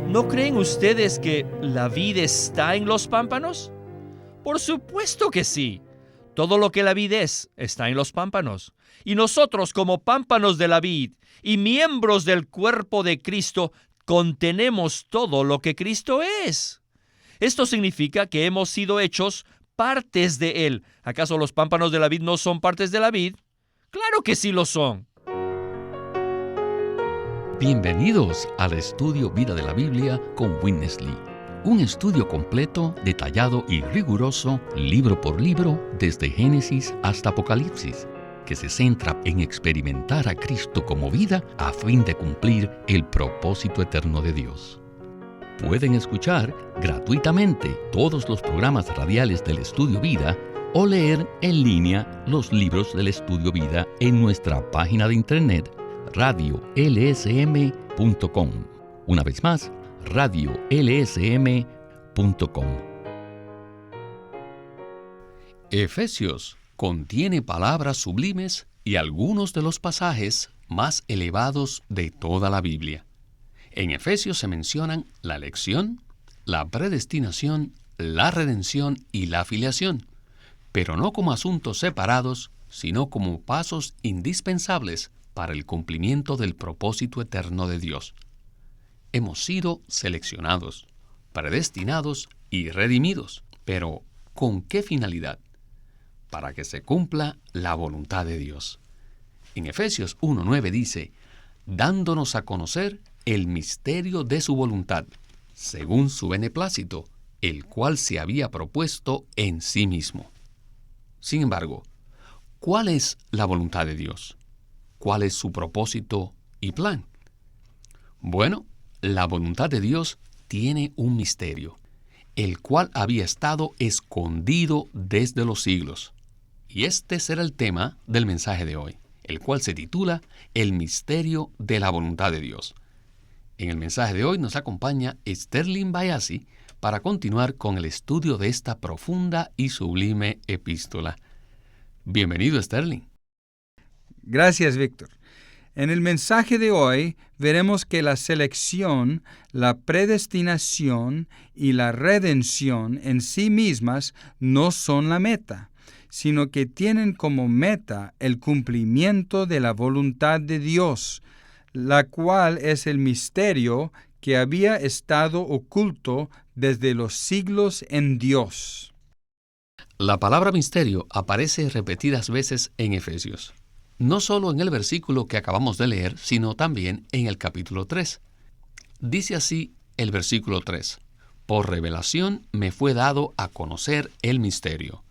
¿No creen ustedes que la vid está en los pámpanos? Por supuesto que sí. Todo lo que la vid es está en los pámpanos. Y nosotros, como pámpanos de la vid y miembros del cuerpo de Cristo, contenemos todo lo que Cristo es. Esto significa que hemos sido hechos partes de Él. ¿Acaso los pámpanos de la vid no son partes de la vid? ¡Claro que sí lo son! Bienvenidos al estudio Vida de la Biblia con Witness Lee. Un estudio completo, detallado y riguroso, libro por libro, desde Génesis hasta Apocalipsis, que se centra en experimentar a Cristo como vida a fin de cumplir el propósito eterno de Dios. Pueden escuchar gratuitamente todos los programas radiales del Estudio Vida o leer en línea los libros del Estudio Vida en nuestra página de internet radiolsm.com. Una vez más, radiolsm.com. Efesios contiene palabras sublimes y algunos de los pasajes más elevados de toda la Biblia. En Efesios se mencionan la elección, la predestinación, la redención y la filiación, pero no como asuntos separados, sino como pasos indispensables para el cumplimiento del propósito eterno de Dios. Hemos sido seleccionados, predestinados y redimidos, pero ¿con qué finalidad? Para que se cumpla la voluntad de Dios. En Efesios 1:9 dice, dándonos a conocer el misterio de su voluntad, según su beneplácito, el cual se había propuesto en sí mismo. Sin embargo, ¿cuál es la voluntad de Dios? ¿Cuál es su propósito y plan? Bueno, la voluntad de Dios tiene un misterio, el cual había estado escondido desde los siglos. Y este será el tema del mensaje de hoy, el cual se titula El misterio de la voluntad de Dios. En el mensaje de hoy nos acompaña Sterling Bayasi para continuar con el estudio de esta profunda y sublime epístola. Bienvenido, Sterling. Gracias, Víctor. En el mensaje de hoy veremos que la selección, la predestinación y la redención en sí mismas no son la meta, sino que tienen como meta el cumplimiento de la voluntad de Dios, la cual es el misterio que había estado oculto desde los siglos en Dios. La palabra misterio aparece repetidas veces en Efesios. No solo en el versículo que acabamos de leer, sino también en el capítulo 3. Dice así el versículo 3, por revelación me fue dado a conocer el misterio.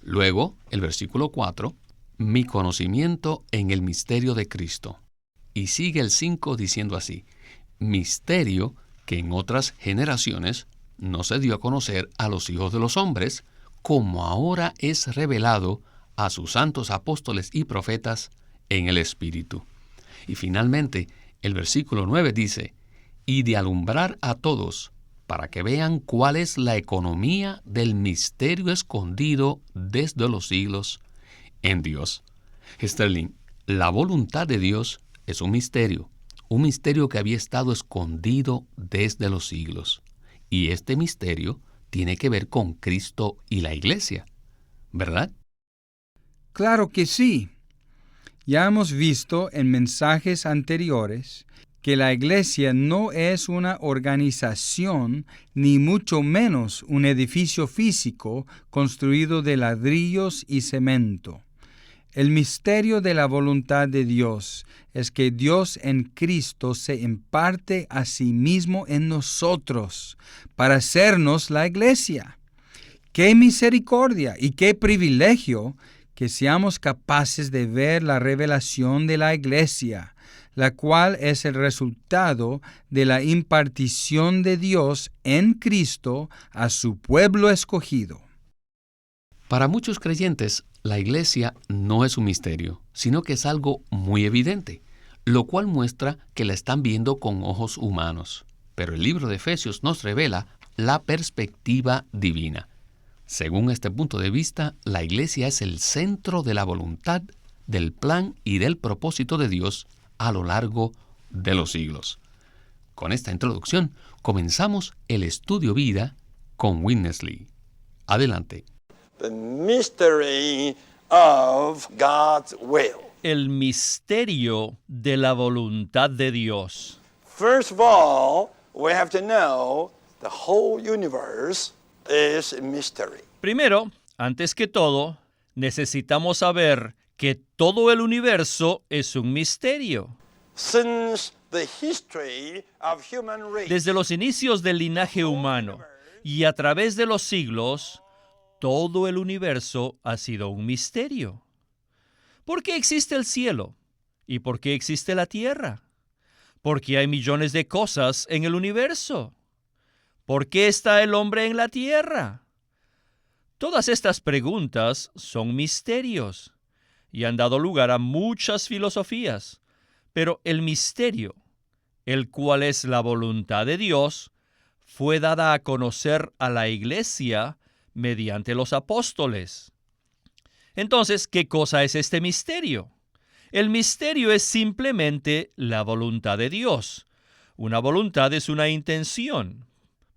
Luego, el versículo 4, mi conocimiento en el misterio de Cristo. Y sigue el 5 diciendo así, misterio que en otras generaciones no se dio a conocer a los hijos de los hombres, como ahora es revelado a sus santos apóstoles y profetas en el Espíritu. Y finalmente, el versículo 9 dice, y de alumbrar a todos, para que vean cuál es la economía del misterio escondido desde los siglos en Dios. Sterling, la voluntad de Dios es un misterio que había estado escondido desde los siglos. Y este misterio tiene que ver con Cristo y la Iglesia, ¿verdad? Claro que sí. Ya hemos visto en mensajes anteriores que la Iglesia no es una organización, ni mucho menos un edificio físico construido de ladrillos y cemento. El misterio de la voluntad de Dios es que Dios en Cristo se imparte a sí mismo en nosotros para hacernos la Iglesia. ¡Qué misericordia y qué privilegio que seamos capaces de ver la revelación de la Iglesia, la cual es el resultado de la impartición de Dios en Cristo a su pueblo escogido! Para muchos creyentes, la Iglesia no es un misterio, sino que es algo muy evidente, lo cual muestra que la están viendo con ojos humanos. Pero el libro de Efesios nos revela la perspectiva divina. Según este punto de vista, la Iglesia es el centro de la voluntad, del plan y del propósito de Dios a lo largo de los siglos. con esta introducción, comenzamos el estudio vida con Witness Lee. Adelante. The mystery of God's will. El misterio de la voluntad de Dios. First of all, we have to know the whole universe is a mystery. Primero, antes que todo, necesitamos saber que todo el universo es un misterio. Since the history of human race, Desde los inicios del linaje humano y a través de los siglos, todo el universo ha sido un misterio. ¿Por qué existe el cielo? ¿Y por qué existe la tierra? ¿Por qué hay millones de cosas en el universo? ¿Por qué está el hombre en la tierra? Todas estas preguntas son misterios y han dado lugar a muchas filosofías, pero el misterio, el cual es la voluntad de Dios, fue dada a conocer a la Iglesia mediante los apóstoles. Entonces, ¿qué cosa es este misterio? El misterio es simplemente la voluntad de Dios. Una voluntad es una intención.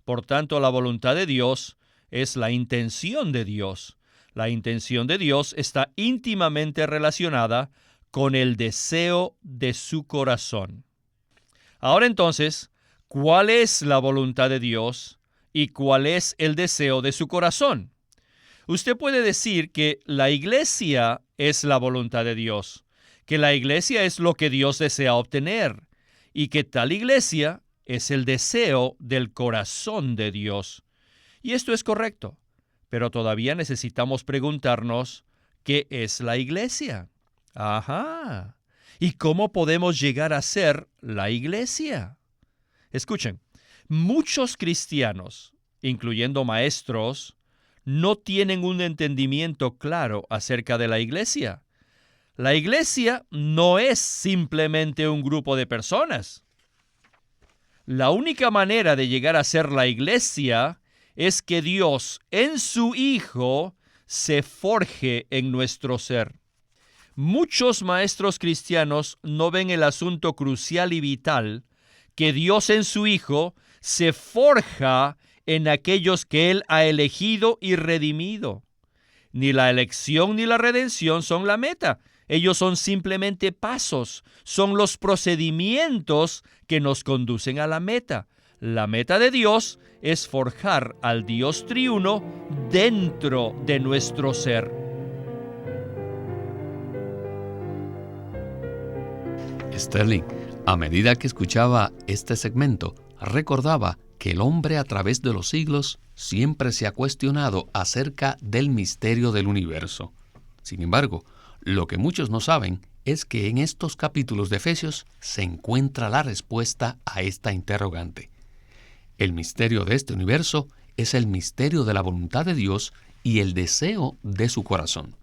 Por tanto, la voluntad de Dios es la intención de Dios. La intención de Dios está íntimamente relacionada con el deseo de su corazón. Ahora entonces, ¿cuál es la voluntad de Dios y cuál es el deseo de su corazón? Usted puede decir que la iglesia es la voluntad de Dios, que la iglesia es lo que Dios desea obtener y que tal iglesia es el deseo del corazón de Dios. Y esto es correcto, pero todavía necesitamos preguntarnos, ¿qué es la iglesia? Ajá. ¿Y cómo podemos llegar a ser la iglesia? Escuchen, muchos cristianos, incluyendo maestros, no tienen un entendimiento claro acerca de la iglesia. La iglesia no es simplemente un grupo de personas. La única manera de llegar a ser la iglesia es que Dios, en su Hijo, se forje en nuestro ser. Muchos maestros cristianos no ven el asunto crucial y vital que Dios en su Hijo se forja en aquellos que Él ha elegido y redimido. Ni la elección ni la redención son la meta. Ellos son simplemente pasos, son los procedimientos que nos conducen a la meta. La meta de Dios es forjar al Dios triuno dentro de nuestro ser. Sterling, a medida que escuchaba este segmento, recordaba que el hombre a través de los siglos siempre se ha cuestionado acerca del misterio del universo. Sin embargo, lo que muchos no saben es que en estos capítulos de Efesios se encuentra la respuesta a esta interrogante. El misterio de este universo es el misterio de la voluntad de Dios y el deseo de su corazón.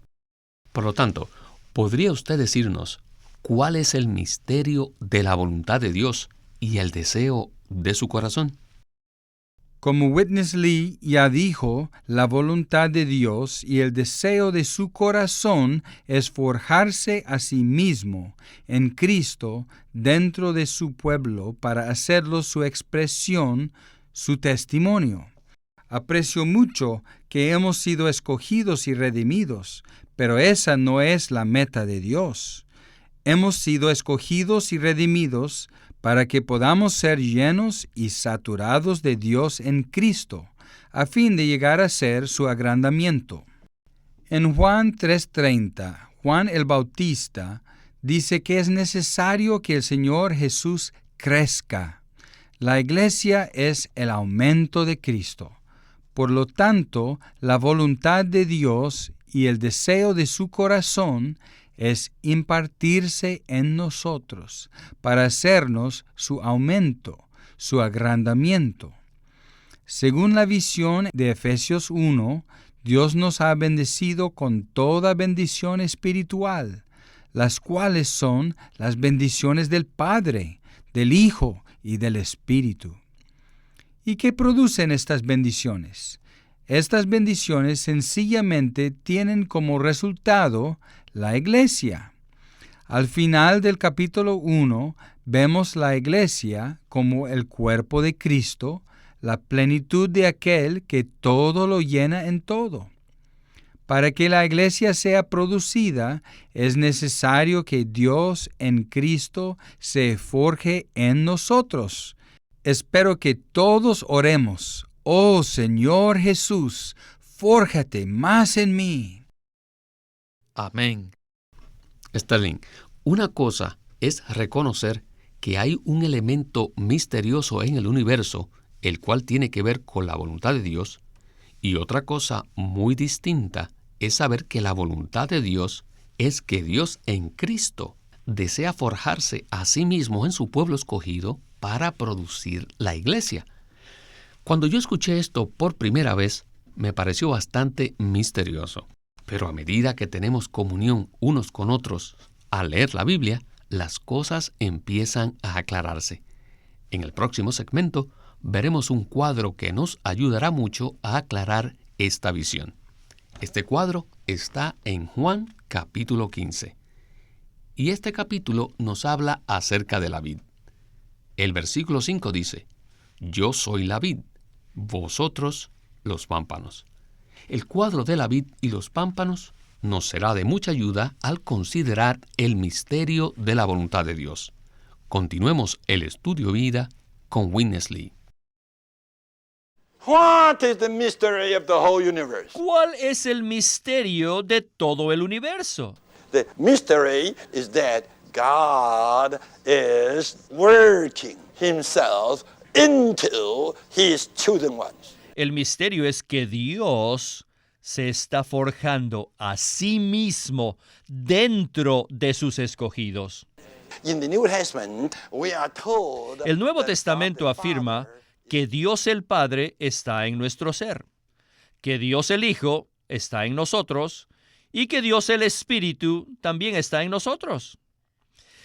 Por lo tanto, ¿podría usted decirnos cuál es el misterio de la voluntad de Dios y el deseo de su corazón? Como Witness Lee ya dijo, la voluntad de Dios y el deseo de su corazón es forjarse a sí mismo en Cristo dentro de su pueblo para hacerlo su expresión, su testimonio. Aprecio mucho que hemos sido escogidos y redimidos, pero esa no es la meta de Dios. Hemos sido escogidos y redimidos para que podamos ser llenos y saturados de Dios en Cristo, a fin de llegar a ser su agrandamiento. En Juan 3:30, Juan el Bautista dice que es necesario que el Señor Jesús crezca. La iglesia es el aumento de Cristo. Por lo tanto, la voluntad de Dios y el deseo de su corazón es impartirse en nosotros para hacernos su aumento, su agrandamiento. Según la visión de Efesios 1, Dios nos ha bendecido con toda bendición espiritual, las cuales son las bendiciones del Padre, del Hijo y del Espíritu. ¿Y qué producen estas bendiciones? Estas bendiciones sencillamente tienen como resultado la iglesia. Al final del capítulo 1, vemos la iglesia como el cuerpo de Cristo, la plenitud de aquel que todo lo llena en todo. Para que la iglesia sea producida, es necesario que Dios en Cristo se forje en nosotros. Espero que todos oremos: oh Señor Jesús, fórjate más en mí. Amén. Sterling, una cosa es reconocer que hay un elemento misterioso en el universo, el cual tiene que ver con la voluntad de Dios, y otra cosa muy distinta es saber que la voluntad de Dios es que Dios en Cristo desea forjarse a sí mismo en su pueblo escogido para producir la iglesia. Cuando yo escuché esto por primera vez, me pareció bastante misterioso. Pero a medida que tenemos comunión unos con otros al leer la Biblia, las cosas empiezan a aclararse. En el próximo segmento veremos un cuadro que nos ayudará mucho a aclarar esta visión. Este cuadro está en Juan capítulo 15. Y este capítulo nos habla acerca de la vid. El versículo 5 dice: Yo soy la vid, vosotros los pámpanos. El cuadro de la vid y los pámpanos nos será de mucha ayuda al considerar el misterio de la voluntad de Dios. Continuemos el estudio vida con Witness Lee. What is the mystery of the whole universe? ¿Cuál es el misterio de todo el universo? The mystery is that God is working himself into his chosen ones. El misterio es que Dios se está forjando a sí mismo dentro de sus escogidos. In the New Testament, we are told El Nuevo that Testamento God the afirma Father que Dios el Padre está en nuestro ser, que Dios el Hijo está en nosotros y que Dios el Espíritu también está en nosotros.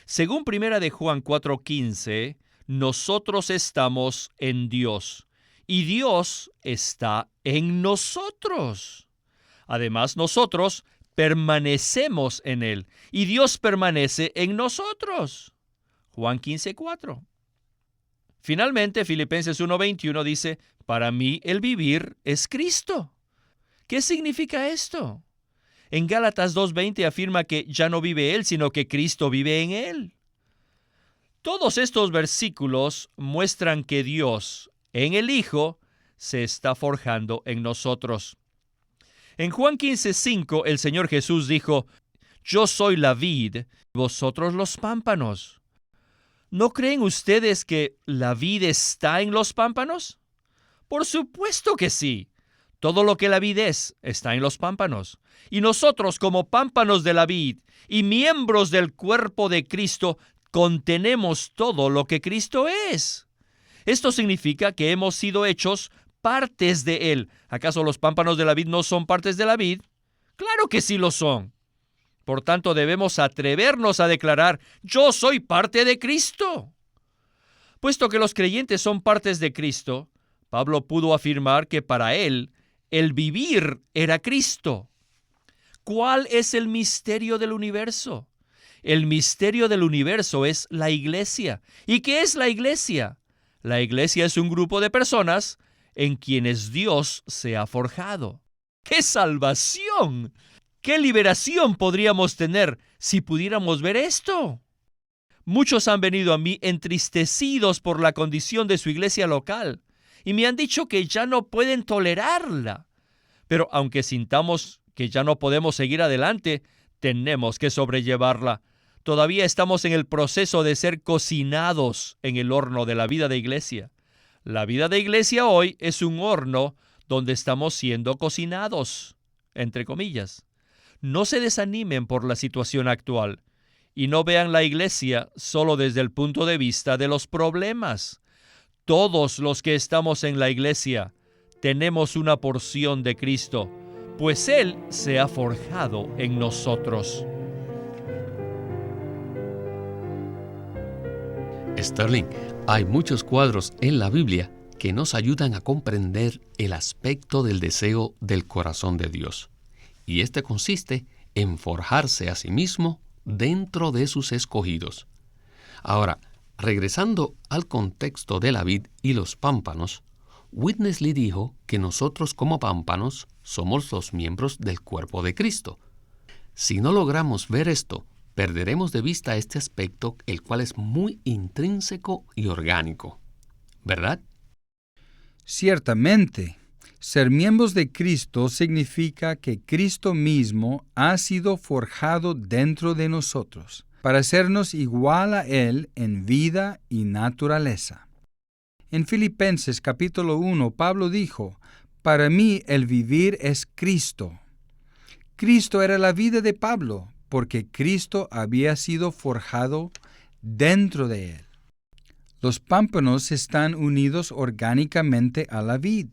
Según 1 de Juan 4:15, nosotros estamos en Dios y Dios está en nosotros. Además, nosotros permanecemos en Él y Dios permanece en nosotros. Juan 15:4. Finalmente, Filipenses 1:21 dice: para mí el vivir es Cristo. ¿Qué significa esto? En Gálatas 2:20 afirma que ya no vive Él, sino que Cristo vive en Él. Todos estos versículos muestran que Dios, en el Hijo, se está forjando en nosotros. En Juan 15:5, el Señor Jesús dijo: Yo soy la vid, vosotros los pámpanos. ¿No creen ustedes que la vid está en los pámpanos? Por supuesto que sí. Todo lo que la vid es está en los pámpanos. Y nosotros, como pámpanos de la vid y miembros del cuerpo de Cristo, contenemos todo lo que Cristo es. Esto significa que hemos sido hechos partes de Él. ¿Acaso los pámpanos de la vid no son partes de la vid? ¡Claro que sí lo son! Por tanto, debemos atrevernos a declarar: yo soy parte de Cristo. Puesto que los creyentes son partes de Cristo, Pablo pudo afirmar que para él, el vivir era Cristo. ¿Cuál es el misterio del universo? El misterio del universo es la iglesia. ¿Y qué es la iglesia? La iglesia es un grupo de personas en quienes Dios se ha forjado. ¡Qué salvación! ¿Qué liberación podríamos tener si pudiéramos ver esto? Muchos han venido a mí entristecidos por la condición de su iglesia local y me han dicho que ya no pueden tolerarla. Pero aunque sintamos que ya no podemos seguir adelante, tenemos que sobrellevarla. Todavía estamos en el proceso de ser cocinados en el horno de la vida de iglesia. La vida de iglesia hoy es un horno donde estamos siendo cocinados, entre comillas. No se desanimen por la situación actual y no vean la iglesia solo desde el punto de vista de los problemas. Todos los que estamos en la iglesia tenemos una porción de Cristo, pues Él se ha forjado en nosotros. Sterling, hay muchos cuadros en la Biblia que nos ayudan a comprender el aspecto del deseo del corazón de Dios. Y este consiste en forjarse a sí mismo dentro de sus escogidos. Ahora, Regresando al contexto de la vid y los pámpanos, Witness Lee dijo que nosotros como pámpanos somos los miembros del cuerpo de Cristo. Si no logramos ver esto, perderemos de vista este aspecto, el cual es muy intrínseco y orgánico. ¿Verdad? Ciertamente, ser miembros de Cristo significa que Cristo mismo ha sido forjado dentro de nosotros, para hacernos igual a Él en vida y naturaleza. En Filipenses capítulo 1, Pablo dijo, «Para mí el vivir es Cristo». Cristo era la vida de Pablo, porque Cristo había sido forjado dentro de él. Los pámpanos están unidos orgánicamente a la vid.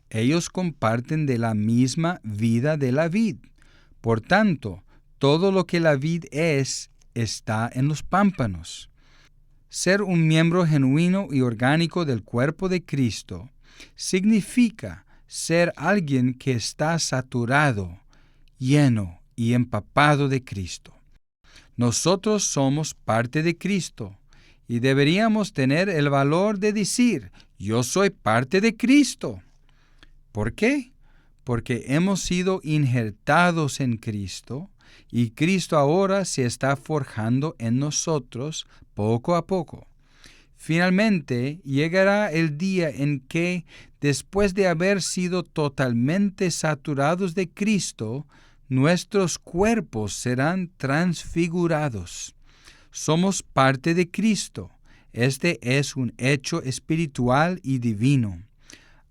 Ellos comparten de la misma vida de la vid. Por tanto, todo lo que la vid es, está en los pámpanos. Ser un miembro genuino y orgánico del cuerpo de Cristo significa ser alguien que está saturado, lleno y empapado de Cristo. Nosotros somos parte de Cristo y deberíamos tener el valor de decir, yo soy parte de Cristo. ¿Por qué? Porque hemos sido injertados en Cristo y Cristo ahora se está forjando en nosotros poco a poco. Finalmente llegará el día en que, después de haber sido totalmente saturados de Cristo, nuestros cuerpos serán transfigurados. Somos parte de Cristo. Este es un hecho espiritual y divino.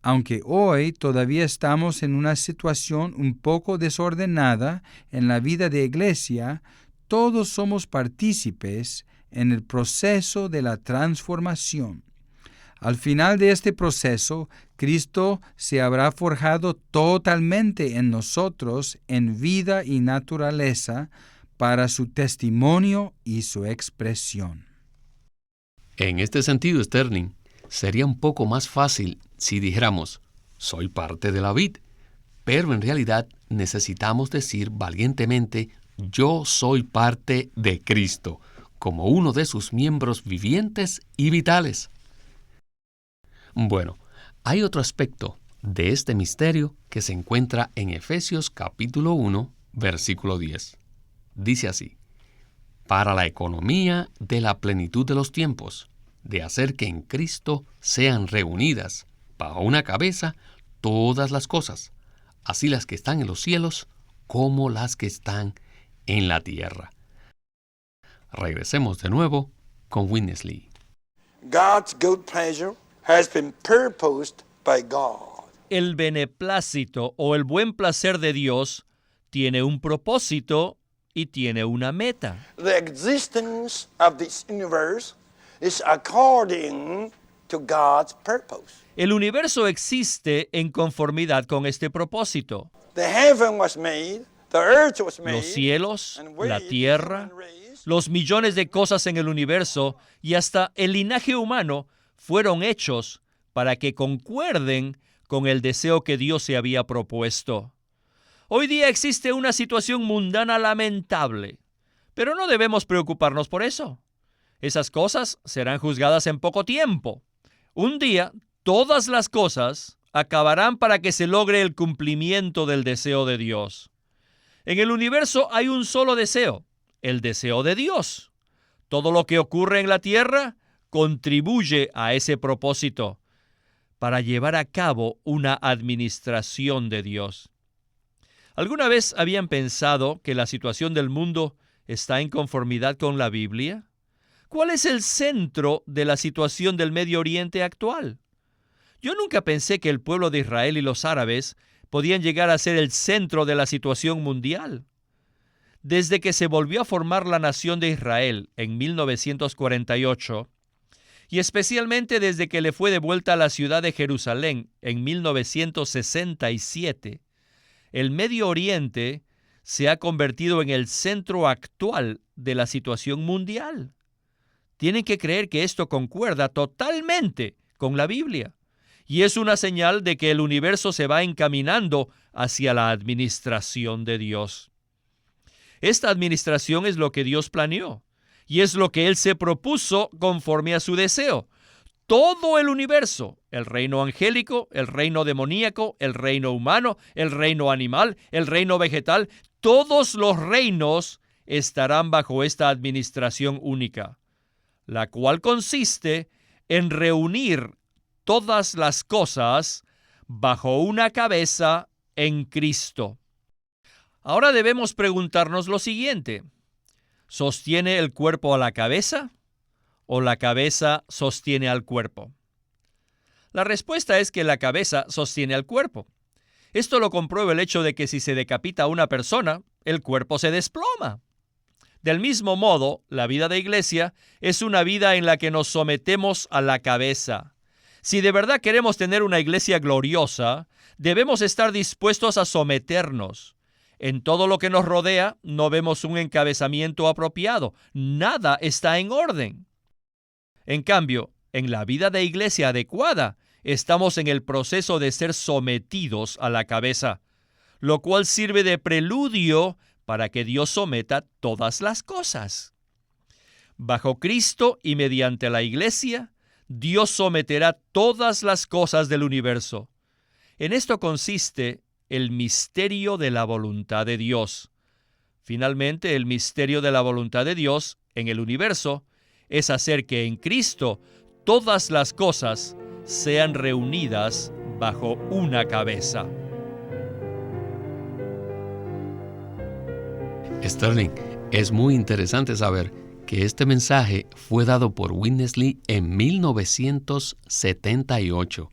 Aunque hoy todavía estamos en una situación un poco desordenada en la vida de iglesia, todos somos partícipes en el proceso de la transformación. Al final de este proceso, Cristo se habrá forjado totalmente en nosotros en vida y naturaleza para su testimonio y su expresión. En este sentido, Sterling, sería un poco más fácil si dijéramos, soy parte de la vid, pero en realidad necesitamos decir valientemente, yo soy parte de Cristo, como uno de sus miembros vivientes y vitales. Bueno, hay otro aspecto de este misterio que se encuentra en Efesios capítulo 1, versículo 10. Dice así, para la economía de la plenitud de los tiempos, de hacer que en Cristo sean reunidas bajo una cabeza todas las cosas, así las que están en los cielos como las que están en la tierra. Regresemos de nuevo con Witness Lee. God's good pleasure has been purposed by God. El beneplácito o el buen placer de Dios tiene un propósito y tiene una meta. The existence of this universe is according to God's purpose. El universo existe en conformidad con este propósito. The heaven was made, the earth was made, Los cielos, and we, la the tierra, human race, los millones de cosas en el universo y hasta el linaje humano fueron hechos para que concuerden con el deseo que Dios se había propuesto. Hoy día existe una situación mundana lamentable, pero no debemos preocuparnos por eso. Esas cosas serán juzgadas en poco tiempo. Un día, todas las cosas acabarán para que se logre el cumplimiento del deseo de Dios. En el universo hay un solo deseo, el deseo de Dios. Todo lo que ocurre en la tierra contribuye a ese propósito para llevar a cabo una administración de Dios. ¿Alguna vez habían pensado que la situación del mundo está en conformidad con la Biblia? ¿Cuál es el centro de la situación del Medio Oriente actual? Yo nunca pensé que el pueblo de Israel y los árabes podían llegar a ser el centro de la situación mundial. Desde que se volvió a formar la nación de Israel en 1948, y especialmente desde que le fue devuelta a la ciudad de Jerusalén en 1967, el Medio Oriente se ha convertido en el centro actual de la situación mundial. Tienen que creer que esto concuerda totalmente con la Biblia, y es una señal de que el universo se va encaminando hacia la administración de Dios. Esta administración es lo que Dios planeó, y es lo que Él se propuso conforme a su deseo. Todo el universo, el reino angélico, el reino demoníaco, el reino humano, el reino animal, el reino vegetal, todos los reinos estarán bajo esta administración única, la cual consiste en reunir todas las cosas bajo una cabeza en Cristo. Ahora debemos preguntarnos lo siguiente: ¿sostiene el cuerpo a la cabeza o la cabeza sostiene al cuerpo? La respuesta es que la cabeza sostiene al cuerpo. Esto lo comprueba el hecho de que si se decapita a una persona, el cuerpo se desploma. Del mismo modo, la vida de iglesia es una vida en la que nos sometemos a la cabeza. Si de verdad queremos tener una iglesia gloriosa, debemos estar dispuestos a someternos. En todo lo que nos rodea no vemos un encabezamiento apropiado. Nada está en orden. En cambio, en la vida de iglesia adecuada, estamos en el proceso de ser sometidos a la cabeza, lo cual sirve de preludio para que Dios someta todas las cosas. Bajo Cristo y mediante la iglesia, Dios someterá todas las cosas del universo. En esto consiste el misterio de la voluntad de Dios. Finalmente, el misterio de la voluntad de Dios en el universo es hacer que en Cristo todas las cosas sean reunidas bajo una cabeza. Sterling, es muy interesante saber que este mensaje fue dado por Witness Lee en 1978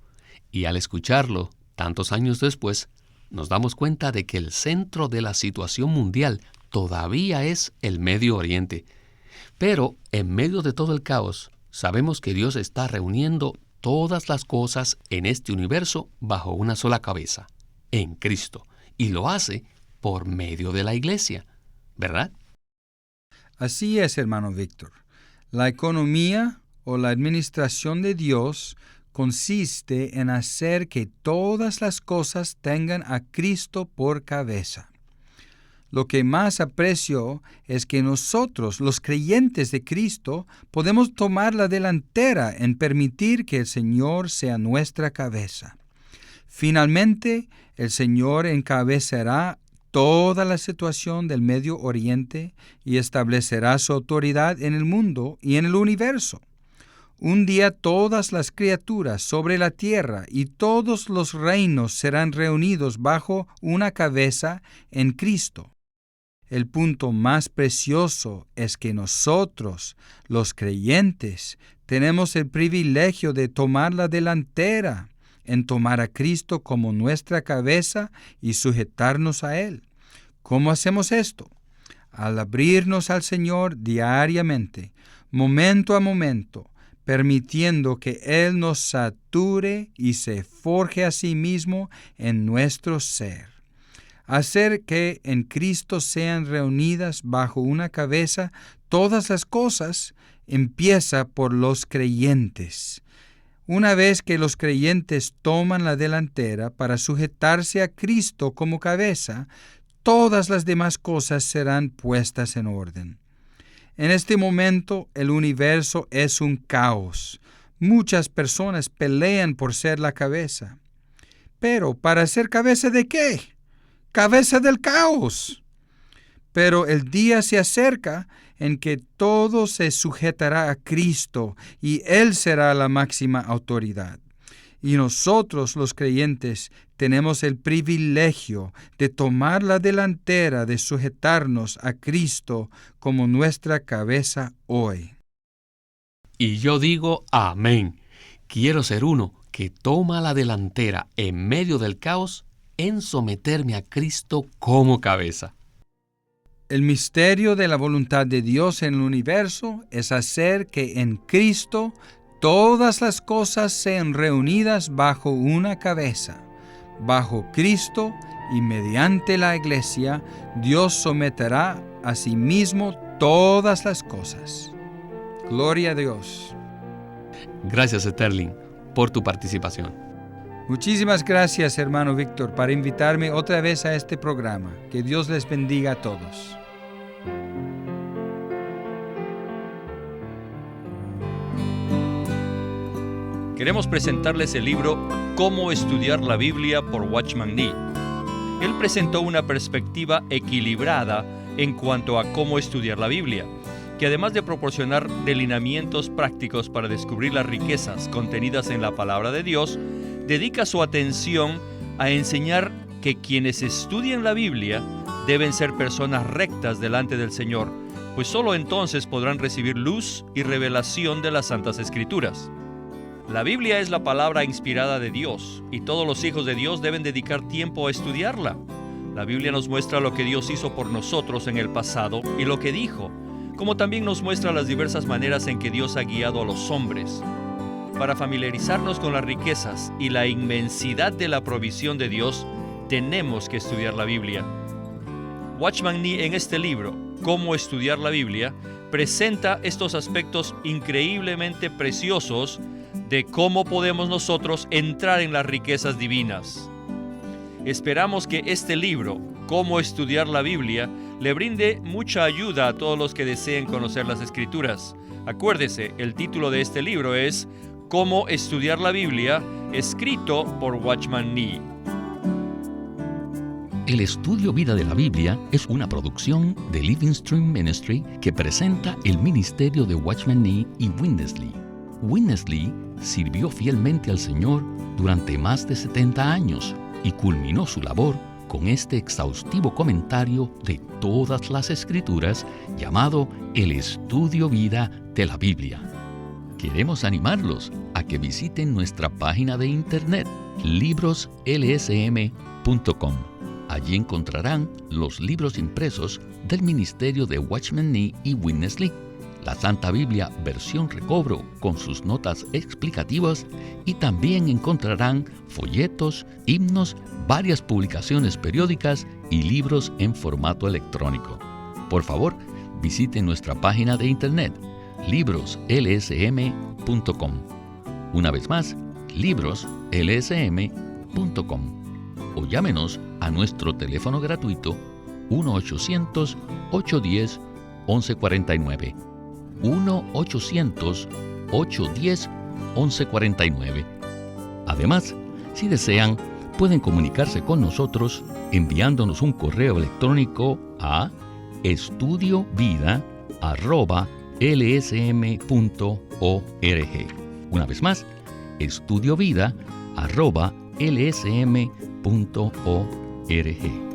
y al escucharlo tantos años después, nos damos cuenta de que el centro de la situación mundial todavía es el Medio Oriente. Pero en medio de todo el caos, sabemos que Dios está reuniendo todas las cosas en este universo bajo una sola cabeza, en Cristo, y lo hace por medio de la iglesia, ¿verdad? Así es, hermano Víctor. La economía o la administración de Dios consiste en hacer que todas las cosas tengan a Cristo por cabeza. Lo que más aprecio es que nosotros, los creyentes de Cristo, podemos tomar la delantera en permitir que el Señor sea nuestra cabeza. Finalmente, el Señor encabezará toda la situación del Medio Oriente y establecerá su autoridad en el mundo y en el universo. Un día todas las criaturas sobre la tierra y todos los reinos serán reunidos bajo una cabeza en Cristo. El punto más precioso es que nosotros, los creyentes, tenemos el privilegio de tomar la delantera en tomar a Cristo como nuestra cabeza y sujetarnos a Él. ¿Cómo hacemos esto? Al abrirnos al Señor diariamente, momento a momento, permitiendo que Él nos sature y se forje a sí mismo en nuestro ser. Hacer que en Cristo sean reunidas bajo una cabeza todas las cosas empieza por los creyentes. Una vez que los creyentes toman la delantera para sujetarse a Cristo como cabeza, todas las demás cosas serán puestas en orden. En este momento, el universo es un caos. Muchas personas pelean por ser la cabeza. Pero, ¿para ser cabeza de qué? Cabeza del caos. Pero el día se acerca en que todo se sujetará a Cristo y Él será la máxima autoridad. Y nosotros, los creyentes, tenemos el privilegio de tomar la delantera de sujetarnos a Cristo como nuestra cabeza hoy. Y yo digo amén. Quiero ser uno que toma la delantera en medio del caos en someterme a Cristo como cabeza. El misterio de la voluntad de Dios en el universo es hacer que en Cristo todas las cosas sean reunidas bajo una cabeza. Bajo Cristo y mediante la iglesia, Dios someterá a sí mismo todas las cosas. Gloria a Dios. Gracias, Sterling, por tu participación. Muchísimas gracias, hermano Víctor, por invitarme otra vez a este programa. Que Dios les bendiga a todos. Queremos presentarles el libro Cómo estudiar la Biblia por Watchman Nee. Él presentó una perspectiva equilibrada en cuanto a cómo estudiar la Biblia, que además de proporcionar delineamientos prácticos para descubrir las riquezas contenidas en la palabra de Dios, dedica su atención a enseñar que quienes estudian la Biblia deben ser personas rectas delante del Señor, pues solo entonces podrán recibir luz y revelación de las Santas Escrituras. La Biblia es la palabra inspirada de Dios, y todos los hijos de Dios deben dedicar tiempo a estudiarla. La Biblia nos muestra lo que Dios hizo por nosotros en el pasado y lo que dijo, como también nos muestra las diversas maneras en que Dios ha guiado a los hombres. Para familiarizarnos con las riquezas y la inmensidad de la provisión de Dios, tenemos que estudiar la Biblia. Watchman Nee, en este libro, Cómo estudiar la Biblia, presenta estos aspectos increíblemente preciosos de cómo podemos nosotros entrar en las riquezas divinas. Esperamos que este libro, Cómo estudiar la Biblia, le brinde mucha ayuda a todos los que deseen conocer las Escrituras. Acuérdese, el título de este libro es Cómo estudiar la Biblia, escrito por Watchman Nee. El estudio vida de la Biblia es una producción de Living Stream Ministry que presenta el ministerio de Watchman Nee y Witness Lee. Witness Lee sirvió fielmente al Señor durante más de 70 años y culminó su labor con este exhaustivo comentario de todas las Escrituras llamado El Estudio Vida de la Biblia. Queremos animarlos a que visiten nuestra página de internet libroslsm.com. Allí encontrarán los libros impresos del ministerio de Watchman Nee y Witness Lee, la Santa Biblia versión recobro con sus notas explicativas, y también encontrarán folletos, himnos, varias publicaciones periódicas y libros en formato electrónico. Por favor, visiten nuestra página de internet libroslsm.com. Una vez más, libroslsm.com. O llámenos a nuestro teléfono gratuito 1-800-810-1149. 1-800-810-1149. Además, si desean, pueden comunicarse con nosotros enviándonos un correo electrónico a estudiovida@lsm.org. Una vez más, estudiovida@lsm.org.